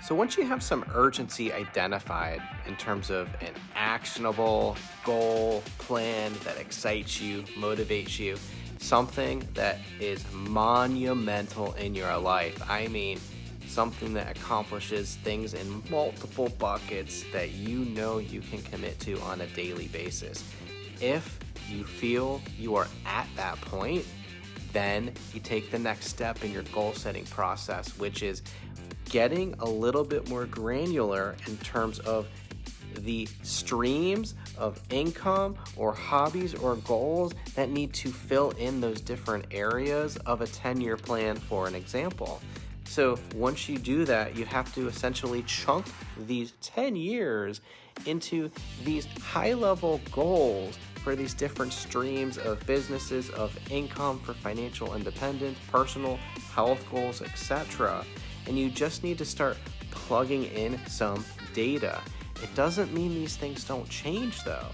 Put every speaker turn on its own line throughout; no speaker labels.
So once you have some urgency identified in terms of an actionable goal plan that excites you, motivates you, something that is monumental in your life, I mean, something that accomplishes things in multiple buckets that you know you can commit to on a daily basis. If you feel you are at that point, then you take the next step in your goal setting process, which is getting a little bit more granular in terms of the streams of income or hobbies or goals that need to fill in those different areas of a 10-year plan, for an example. So once you do that, you have to essentially chunk these 10 years into these high-level goals for these different streams of businesses, of income for financial independence, personal health goals, etc. And you just need to start plugging in some data. It doesn't mean these things don't change though.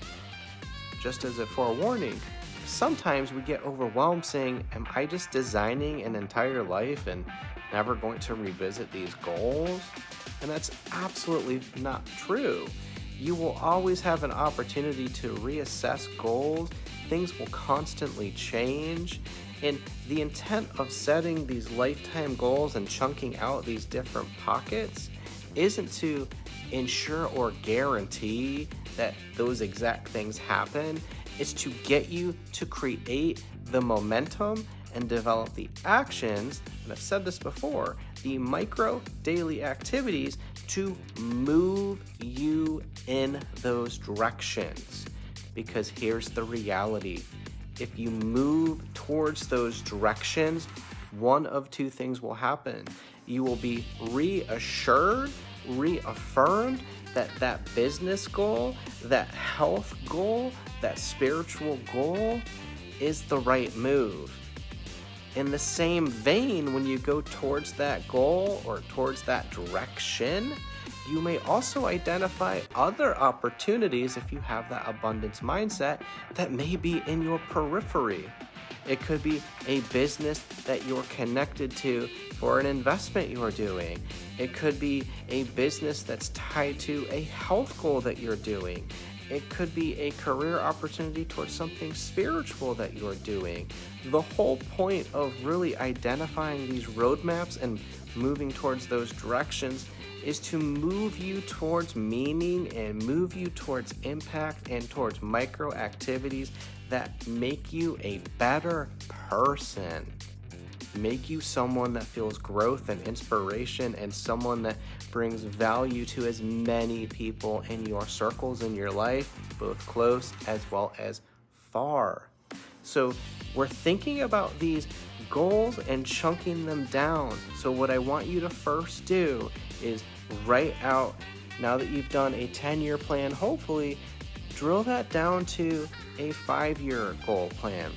Just as a forewarning, sometimes we get overwhelmed saying, am I just designing an entire life and never going to revisit these goals? And that's absolutely not true. You will always have an opportunity to reassess goals. Things will constantly change. And the intent of setting these lifetime goals and chunking out these different pockets isn't to ensure or guarantee that those exact things happen. It's to get you to create the momentum and develop the actions, and I've said this before, the micro daily activities to move you in those directions. Because here's the reality. If you move towards those directions, one of two things will happen. You will be reassured, reaffirmed that that business goal, that health goal, that spiritual goal is the right move. In the same vein, when you go towards that goal or towards that direction, you may also identify other opportunities, if you have that abundance mindset, that may be in your periphery. It could be a business that you're connected to for an investment you're doing. It could be a business that's tied to a health goal that you're doing. It could be a career opportunity towards something spiritual that you're doing. The whole point of really identifying these roadmaps and moving towards those directions is to move you towards meaning and move you towards impact and towards micro activities that make you a better person. Make you someone that feels growth and inspiration and someone that brings value to as many people in your circles in your life, both close as well as far. So we're thinking about these goals and chunking them down. So what I want you to first do is write out, now that you've done a 10-year plan, hopefully drill that down to a 5-year goal plan,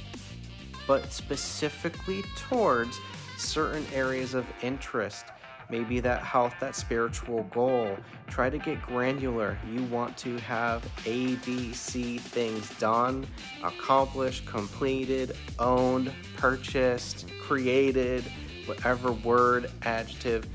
but specifically towards certain areas of interest. Maybe that health, that spiritual goal. Try to get granular. You want to have A, B, C things done, accomplished, completed, owned, purchased, created, whatever word, adjective,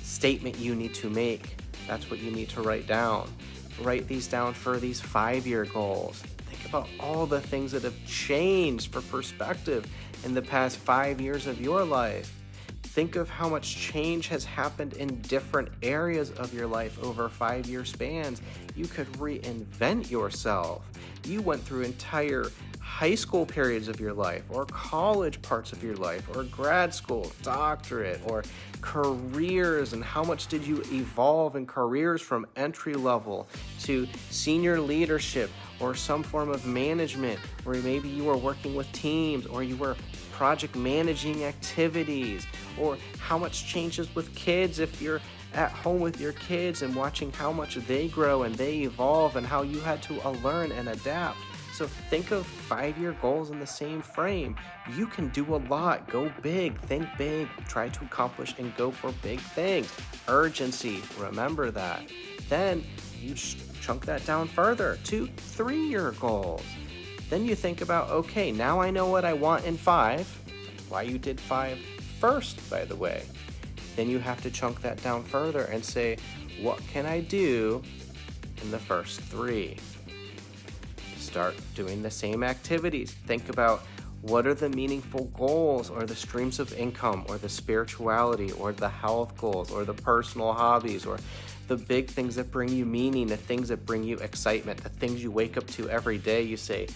statement you need to make. That's what you need to write down. Write these down for these 5-year goals. Think about all the things that have changed for perspective in the past 5 years of your life. Think of how much change has happened in different areas of your life over 5-year spans. You could reinvent yourself. You went through entire high school periods of your life, or college parts of your life, or grad school, doctorate, or careers, and how much did you evolve in careers from entry level to senior leadership or some form of management, or maybe you were working with teams, or you were project managing activities, or how much changes with kids if you're at home with your kids and watching how much they grow and they evolve and how you had to learn and adapt. So think of 5-year goals in the same frame. You can do a lot. Go big, think big, try to accomplish and go for big things. Urgency, remember that. Then you chunk that down further to 3-year goals. Then you think about, okay, now I know what I want in 5. That's why you did 5 first, by the way. Then you have to chunk that down further and say, what can I do in the first 3? Start doing the same activities. Think about what are the meaningful goals or the streams of income or the spirituality or the health goals or the personal hobbies or the big things that bring you meaning, the things that bring you excitement, the things you wake up to every day. You say,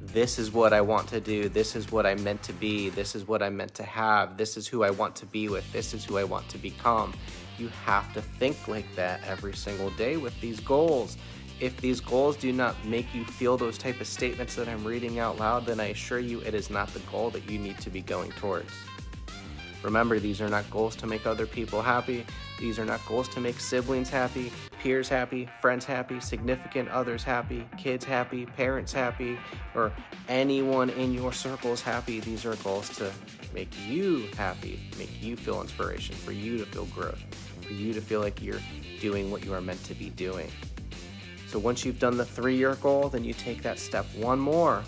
this is what I want to do. This is what I'm meant to be. This is what I'm meant to have. This is who I want to be with. This is who I want to become. You have to think like that every single day with these goals. If these goals do not make you feel those type of statements that I'm reading out loud, then I assure you it is not the goal that you need to be going towards. Remember, these are not goals to make other people happy. These are not goals to make siblings happy, peers happy, friends happy, significant others happy, kids happy, parents happy, or anyone in your circles happy. These are goals to make you happy, make you feel inspiration, for you to feel growth, for you to feel like you're doing what you are meant to be doing. So once you've done the 3-year goal, then you take that step one more.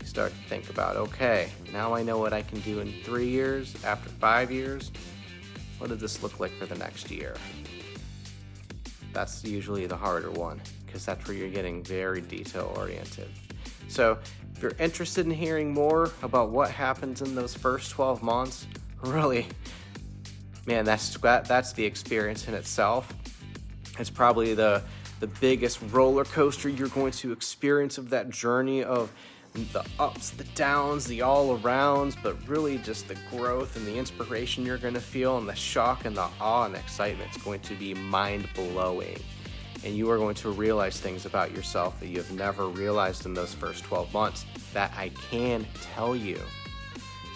You start to think about, okay, now I know what I can do in 3 years. After 5 years, what does this look like for the next year? That's usually the harder one, because that's where you're getting very detail oriented. So if you're interested in hearing more about what happens in those first 12 months, really, man, that's the experience in itself. It's probably the biggest roller coaster you're going to experience of that journey of the ups, the downs, the all arounds, but really just the growth and the inspiration you're going to feel, and the shock and the awe and excitement is going to be mind-blowing. And you are going to realize things about yourself that you have never realized in those first 12 months. That I can tell you.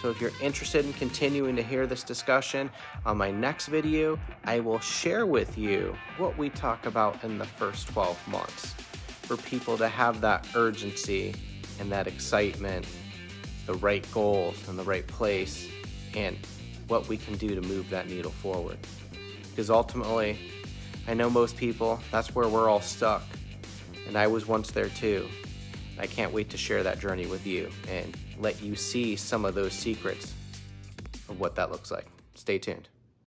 So if you're interested in continuing to hear this discussion, on my next video, I will share with you what we talk about in the first 12 months for people to have that urgency and that excitement, the right goals in the right place, and what we can do to move that needle forward. Because ultimately, I know most people, that's where we're all stuck. And I was once there too. I can't wait to share that journey with you and let you see some of those secrets of what that looks like. Stay tuned.